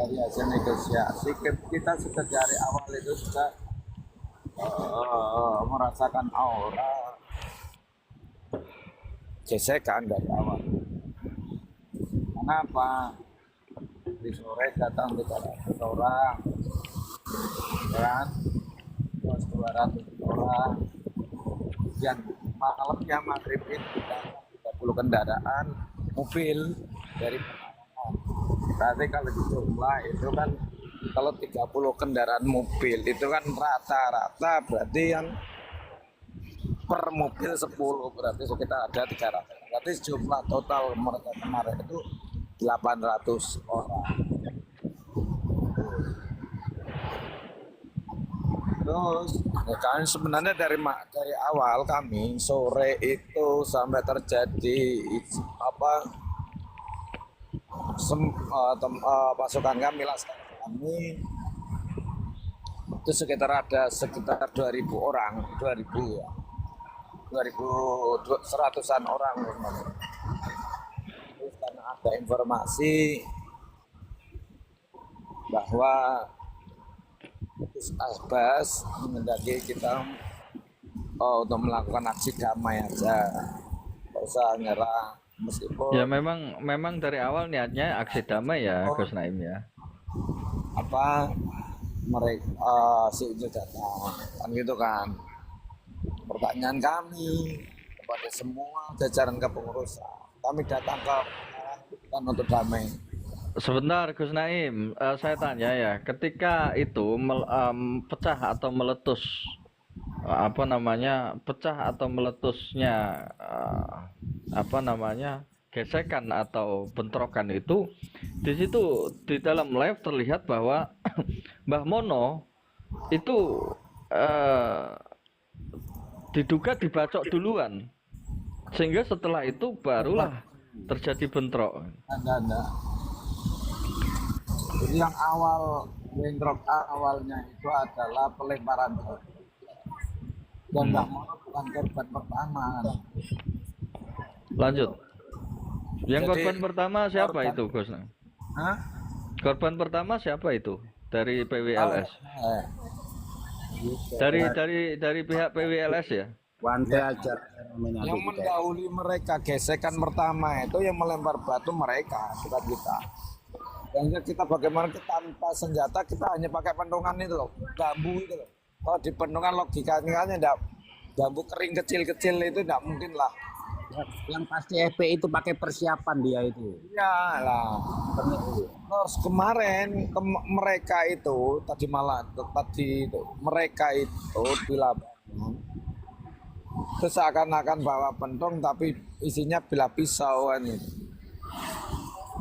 dari hasil negosiasi kita sudah dari awal itu sudah merasakan aura gesekan dari awal. Kenapa? Di sore datang 300 orang, kan? Terus 200 orang. Kemudian malamnya maghrib itu kita 30 kendaraan mobil dari Pekalongan. Berarti kalau dijumlah itu kan kalau 30 kendaraan mobil itu kan rata-rata berarti yang per mobil 10 berarti sekitar ada 300. Berarti jumlah total mereka kemarin itu 800 orang. Terus ya kan sebenarnya dari awal kami sore itu sampai terjadi pasukan kami laskar kami itu sekitar 2000 orang, 2000 ya. 2100-an orang. Terus karena ada informasi bahwa Gus Asbas menghendaki kita untuk melakukan aksi damai aja, nggak usah nyerah Ya meskipun memang dari awal niatnya aksi damai ya Gus Naim ya. mereka si itu datang kan gitu kan. Pertanyaan kami kepada semua jajaran kepengurusan, kami datang ke kan untuk damai. Sebentar Gus Naim, saya tanya ya, ketika itu pecah atau meletus apa namanya, pecah atau meletusnya apa namanya, gesekan atau bentrokan itu, di situ di dalam live terlihat bahwa Mbah Mono itu eh, diduga dibacok duluan, sehingga setelah itu barulah terjadi bentrok. Anda. Jadi yang bentrok awalnya itu adalah pelemparan batu. Dan Mbah Mono bukan korban pertama. Lanjut. Yang Jadi korban pertama siapa korban, itu, Gus? hah? Korban pertama siapa itu? Dari Oh, PWLS. gitu. Dari pihak PWLS ya. Wanti aja fenomena Yang itu. mendahului mereka gesekan pertama itu yang melempar batu mereka, bukan kita. Dan kita bagaimana kita tanpa senjata, kita hanya pakai pentungan itu loh, bambu itu loh. Kalau di pentungan logikanya enggak, bambu kering kecil-kecil itu enggak mungkin lah. Yang pasti FPI itu pakai persiapan dia itu. Ya lah. Terus kemarin mereka itu mereka itu di lapangan itu seakan-akan bawa pentung tapi isinya bilah pisau kan itu.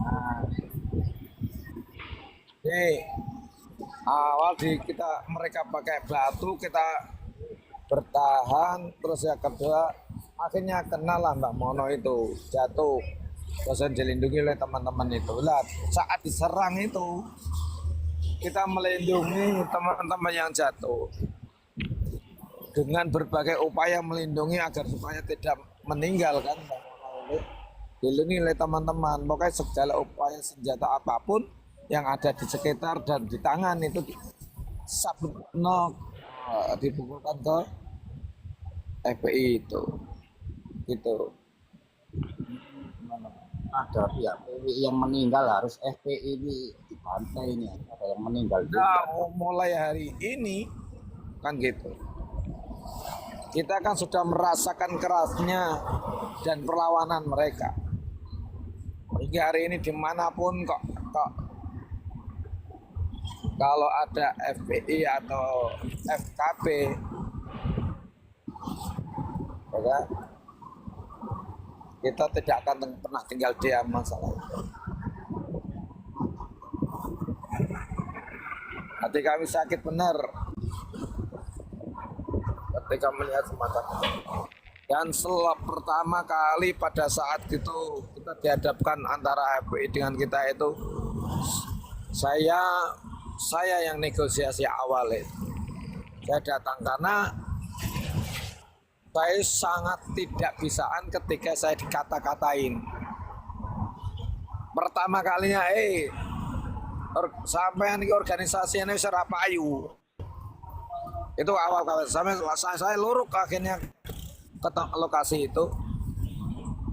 Nah, jadi awal mereka pakai batu, kita bertahan, terus yang kedua akhirnya kena lah Mbak Mono itu jatuh, terus dilindungi oleh teman-teman itu lah. Saat diserang itu kita melindungi teman-teman yang jatuh dengan berbagai upaya melindungi agar supaya tidak meninggal kan. Dilindungi oleh teman-teman, pokoknya segala upaya senjata apapun yang ada di sekitar dan di tangan itu dipukulkan ke FPI itu gitu. Ada pihak PWI yang meninggal, harus FPI ini dibantai ini. Ada yang meninggal juga. Nah, mulai hari ini kan gitu. Kita kan sudah merasakan kerasnya dan perlawanan mereka. Hingga hari ini dimanapun kok kalau ada FPI atau FKP, ya, kita tidak akan pernah tinggal diam masalah itu. Hati kami sakit benar ketika melihat semacam itu. Dan setelah pertama kali pada saat itu kita dihadapkan antara FPI dengan kita itu, saya yang negosiasi awal itu. Saya datang karena saya sangat tidak bisaan ketika saya dikata-katain. Pertama kalinya, Sampai ini organisasi ini serapayu. Itu awal sampai saya luruk akhirnya ke lokasi itu.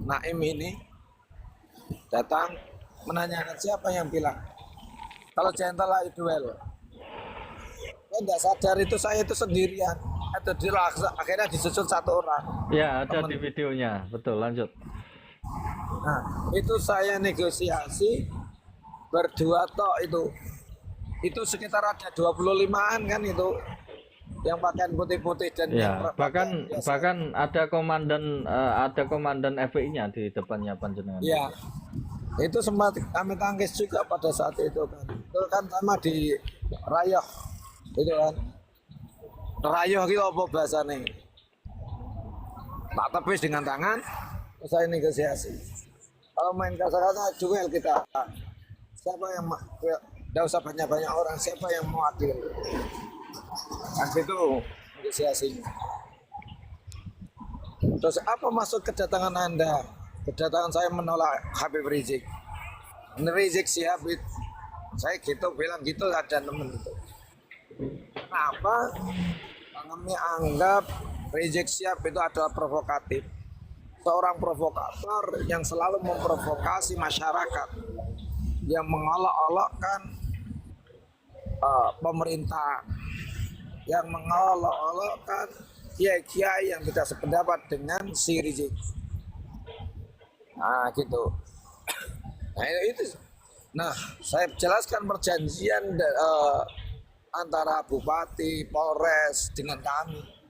Naim ini datang menanyakan siapa yang bilang kalau Gentle lah duel. Saya nggak sadar itu saya itu sendirian. Itu akhirnya disusul satu orang. Ya, ada Temen. di videonya. Betul, lanjut. Nah, itu saya negosiasi berdua toh itu. Itu sekitar ada 25-an kan itu yang pakaian putih-putih dan yang Ya, pakaian biasa. bahkan ada komandan FPI-nya di depannya panjenengan. Ya, itu sempat kami tangkis juga pada saat itu kan. Itu kan sama di Rayoh, itu kan. Rayoh itu apa bahasanya? Tak tepis dengan tangan, terus saya negosiasi. Kalau main kasar-kasar duel kita, siapa yang tidak usah banyak-banyak orang, siapa yang mau adil? Kan itu negosiasinya. Terus apa maksud kedatangan Anda? Kedatangan saya menolak Habib Rizik. Rizik Syihab, saya gitu bilang gitu ada temen itu. Kenapa? Kami anggap Rizik Syihab itu adalah provokatif. Seorang provokator yang selalu memprovokasi masyarakat, yang mengolok-olokkan pemerintah, yang mengolok-olokkan kiai-kiai yang tidak sependapat dengan si Rizik. Nah gitu. Nah itu. Nah saya jelaskan perjanjian antara Bupati, Polres dengan kami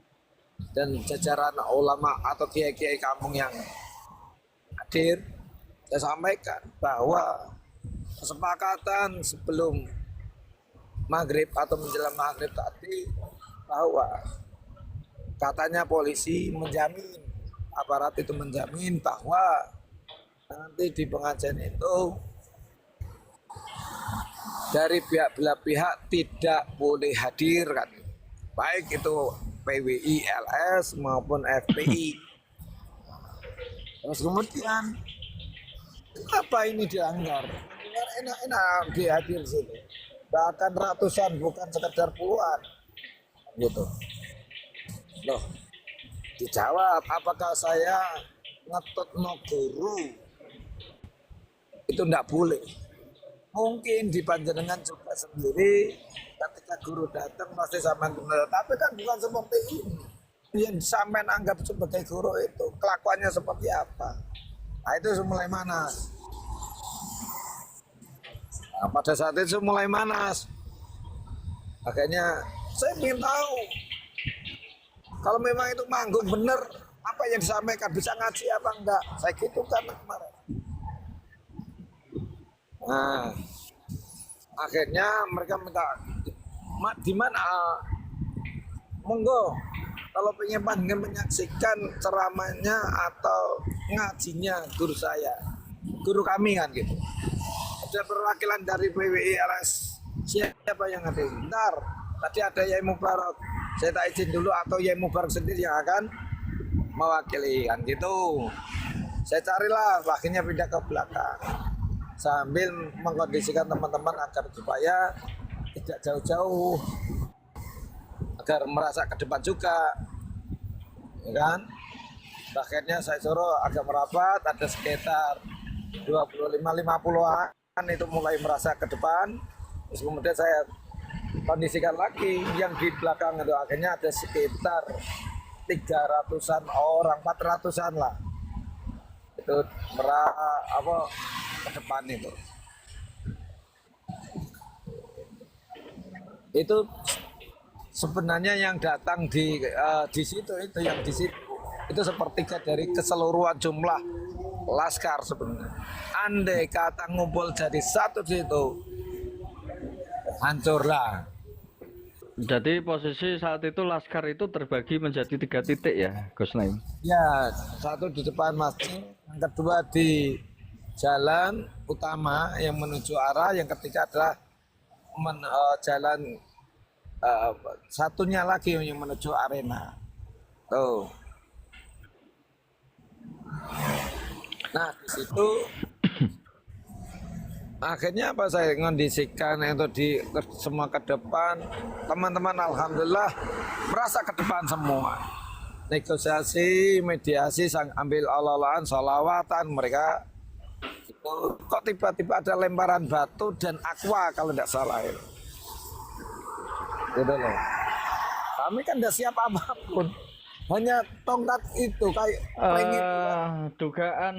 dan jajaran ulama atau kiai-kiai kampung yang hadir. Saya sampaikan bahwa kesepakatan sebelum maghrib atau menjelang maghrib tadi bahwa katanya polisi menjamin, aparat itu menjamin bahwa nanti di pengajian itu dari belah pihak tidak boleh hadir kan, baik itu PWI, LS maupun FPI. Terus kemudian kenapa ini dilanggar? Enak-enak dihadir situ. Bahkan ratusan bukan sekedar puluhan gitu. Loh, dijawab apakah saya ngetut no guru itu enggak boleh. Mungkin di panjenengan juga sendiri ketika guru datang pasti sampean benar, tapi kan bukan seperti ini. Yang sampean anggap sebagai guru itu kelakuannya seperti apa? Nah itu mulai manas. Nah, pada saat itu mulai manas. Akhirnya saya ingin tahu kalau memang itu manggung bener apa yang disampaikan, bisa ngaji apa enggak. Saya gitu kan kemarin. Nah, akhirnya mereka minta di mana? Monggo kalau pengen panggil menyaksikan ceramahnya atau ngajinya guru saya, guru kami kan gitu. Ada perwakilan dari PWI LS, siapa yang ada? Bentar, tadi ada Yai Mubarak, saya tak izin dulu atau Yai Mubarak sendiri yang akan mewakili kan gitu. Saya carilah, akhirnya pindah ke belakang sambil mengkondisikan teman-teman agar supaya tidak jauh-jauh, agar merasa ke depan juga, ya kan? Akhirnya saya suruh agak merapat, ada sekitar 25-50an itu mulai merasa ke depan. Terus kemudian saya kondisikan lagi yang di belakang itu, akhirnya ada sekitar 300-an orang, 400-an lah itu ke depan itu sebenarnya yang datang di situ itu yang di situ itu sepertiga dari keseluruhan jumlah laskar sebenarnya. Andai kata ngumpul jadi satu di situ, hancurlah. Jadi posisi saat itu laskar itu terbagi menjadi 3 titik ya, Gus Naim? Ya, satu di depan masjid, yang kedua di jalan utama yang menuju arah, yang ketiga adalah jalan satunya lagi yang menuju arena. Tuh. Nah, di situ akhirnya apa saya ngondisikan itu semua ke depan, teman-teman alhamdulillah merasa ke depan semua, negosiasi, mediasi, ambil olok-olokan, sholawatan, mereka itu kok tiba-tiba ada lemparan batu dan aqua kalau tidak salah itu. Gitu loh. Kami kan tidak siap apapun, hanya tongkat itu kayak pengen dugaan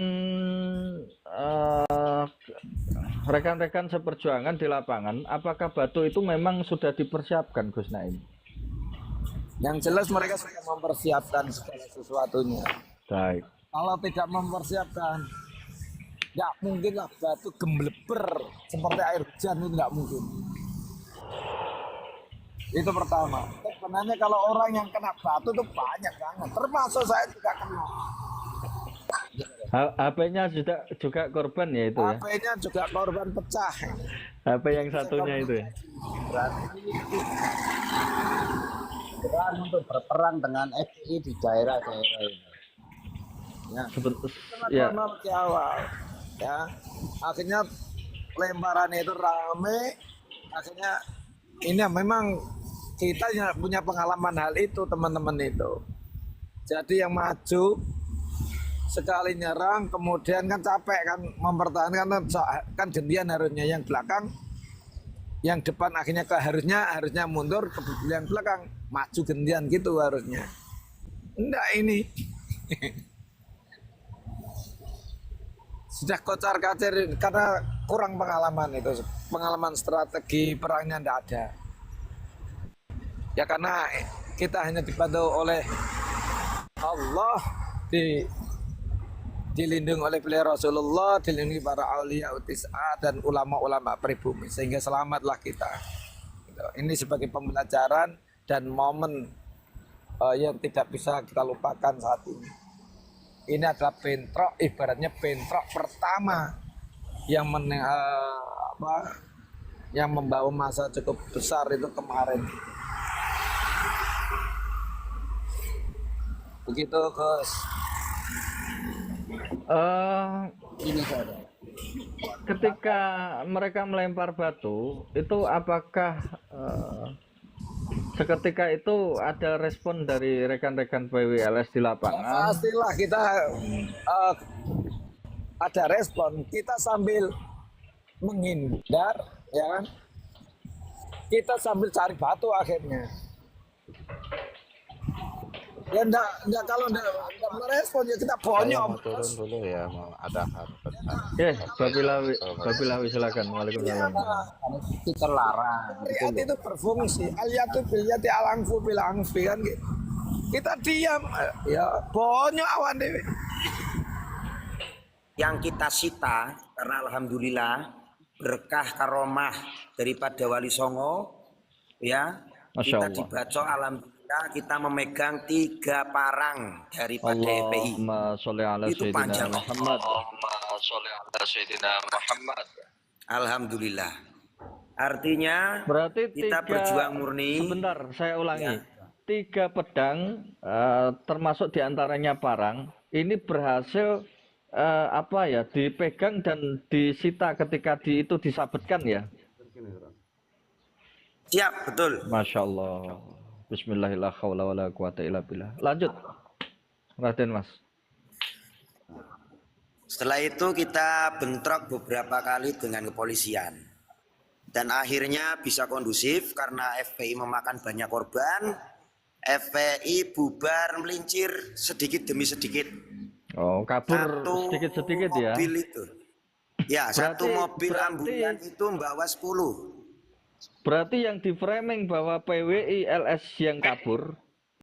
rekan-rekan seperjuangan di lapangan, apakah batu itu memang sudah dipersiapkan, Gus Naim? yang jelas mereka sudah mempersiapkan segala sesuatunya. Baik. Kalau tidak mempersiapkan, tidak mungkin lah batu gembleber seperti air hujan, itu tidak mungkin. Itu pertama. Sebenarnya kalau orang yang kena batu itu banyak banget, termasuk saya juga kena. HP-nya juga korban ya itu ya? HP-nya juga korban pecah. HP yang satunya itu ya? Berani untuk berperang dengan FPI di daerah-daerah ini. Ya. Ya. Di awal, ya. Akhirnya lemparan itu rame. Akhirnya ini memang kita punya pengalaman hal itu, teman-teman itu. Jadi yang maju sekali nyerang, kemudian kan capek kan mempertahankan, kan gantian harusnya yang belakang, yang depan akhirnya harusnya mundur, ke yang belakang maju gantian gitu harusnya. Enggak ini. Sudah kocar kacir karena kurang pengalaman itu, pengalaman strategi perangnya enggak ada. Ya karena kita hanya dibantu oleh Allah, dilindungi oleh beliau Rasulullah, dilindungi para aulia utis'a dan ulama-ulama pribumi, sehingga selamatlah kita. Ini sebagai pembelajaran dan momen yang tidak bisa kita lupakan saat ini. Ini adalah bentrok, ibaratnya bentrok pertama yang yang membawa masa cukup besar itu kemarin. Begitu, Gus. Ini saudara. Ketika mereka melempar batu, itu apakah seketika itu ada respon dari rekan-rekan PWLS di lapangan? Pastilah kita ada respon. Kita sambil menghindar, ya kan? Kita sambil cari batu akhirnya. Ya enggak kalau enggak merespon ya kita bonyok. Turun dulu ya, mau ada Ya, Babilawi silakan. Waalaikumsalam. Itu terlarang. Lihat itu berfungsi. Aliyatu bilyati alangfu bilangfi kan gitu. Kita diam, ya bonyok awan dewe. Yang kita sita karena alhamdulillah berkah karomah daripada Wali Songo, ya Masya kita Allah. dibaca alhamdulillah kita memegang 3 parang daripada FPI. Allahumma sholli ala Itu sayyidina panjang. Muhammad. Allahumma sholli ala sayyidina Muhammad. Alhamdulillah. Artinya Berarti kita 3, berjuang murni. sebentar saya ulangi. Ya. 3 pedang termasuk diantaranya parang ini berhasil dipegang dan disita ketika itu disabetkan ya. Siap, betul. Masya Allah. Bismillahirrahmanirrahim. Lanjut, Raden Mas. Setelah itu kita bentrok beberapa kali dengan kepolisian. Dan akhirnya bisa kondusif karena FPI memakan banyak korban. FPI bubar melincir sedikit demi sedikit. Oh, kabur sedikit-sedikit ya. Mobil itu. Ya, satu mobil ambulan itu membawa 10. Berarti yang di framing bahwa PWI LS yang kabur